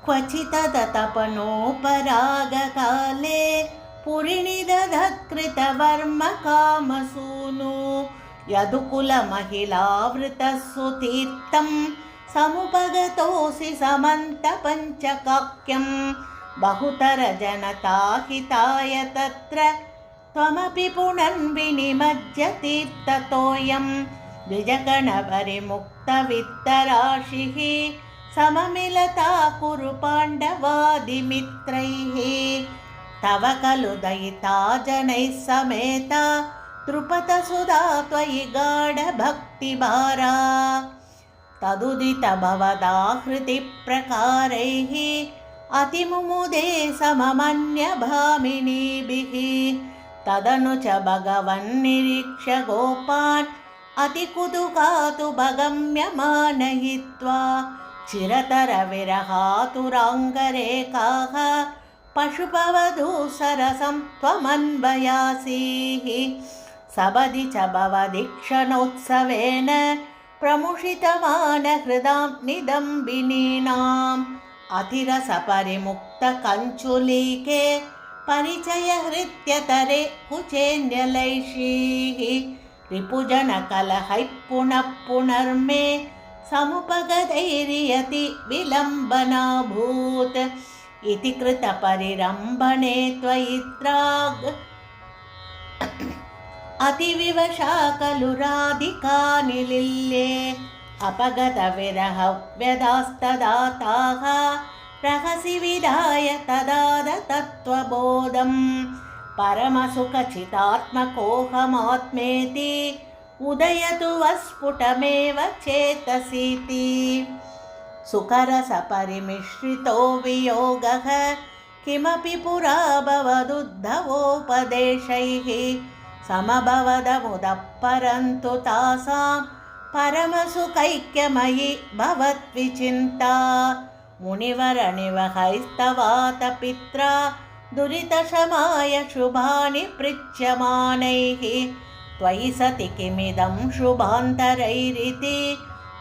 क्वचितदतपनोपरागकाले पुरिणिदधत्कृतवर्मकामसूनु यदुकुलमहिलावृतः सुतीर्थं समुपगतोऽसि समन्तपञ्चकाक्यं बहुतरजनताहिताय तत्र त्वमपि पुनर्विनिमज्जतीर्थतोऽयं द्विजगणपरिमुक्तवित्तराशिः सममिलता कुरु पाण्डवादिमित्रैः तव खलु दयिता जनैः समेता द्रुपदसुधा त्वयि गाढभक्तिभारा तदुदितभवदाहृति प्रकारैः अतिमुमुदे सममन्यभामिनीभिः तदनु च भगवन्निरीक्ष्य गोपान् अतिकुतुकातु भगम्यमानयित्वा चिरतरविरहातुराङ्गरेखाः पशुपवधू सरसं त्वमन्वयासीः सबदि च भवदीक्षणोत्सवेन प्रमुषितमानहृदां निदम्बिनीनाम् अतिरसपरिमुक्तकञ्चुलीके परिचयहृत्यतरे कुचेन्यलैषीः रिपुजनकलहैः पुनः पुनर्मे समुपगतैर्यति विलम्बनाभूत् इति कृतपरिरम्भणे त्वयि त्राग् अतिविवशा खलु राधिका निलिल्ये अपगतविरहव्यदास्तदा रहसि विधाय तदाद तत्त्वबोधं परमसुखचितात्मकोऽहमात्मेति उदयतु वस्फुटमेव चेतसीति सुखरसपरिमिश्रितो वियोगः किमपि पुरा भवदुद्धवोपदेशैः समभवदमुदः परन्तु तासां परमसुखैक्यमयि भवद्विचिन्ता मुनिवरनिवहैस्तवात पित्रा दुरितशमाय शुभानि पृच्छमानैः त्वयि सति किमिदं शुभान्तरैरिति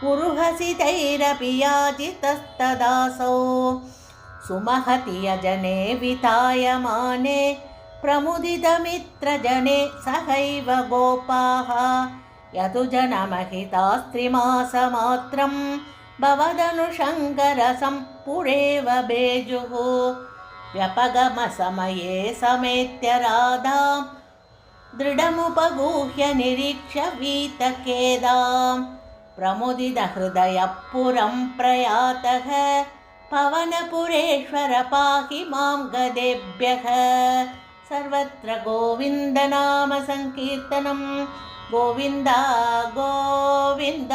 उरुहसितैरपि याजितस्तदासौ सुमहति यजने वितायमाने प्रमुदितमित्रजने सहैव गोपाः यदुजनमहितास्त्रिमासमात्रं भवदनुशङ्करसं पुरेव बेजुः व्यपगमसमये समेत्य राधां दृढमुपगूह्य निरीक्ष्य वीतकेदां प्रमुदितहृदयः पुरं प्रयातः पवनपुरेश्वर पाहि मां गदेभ्यः सर्वत्र गोविन्दनाम संकीर्तनं गोविन्द गोविन्द।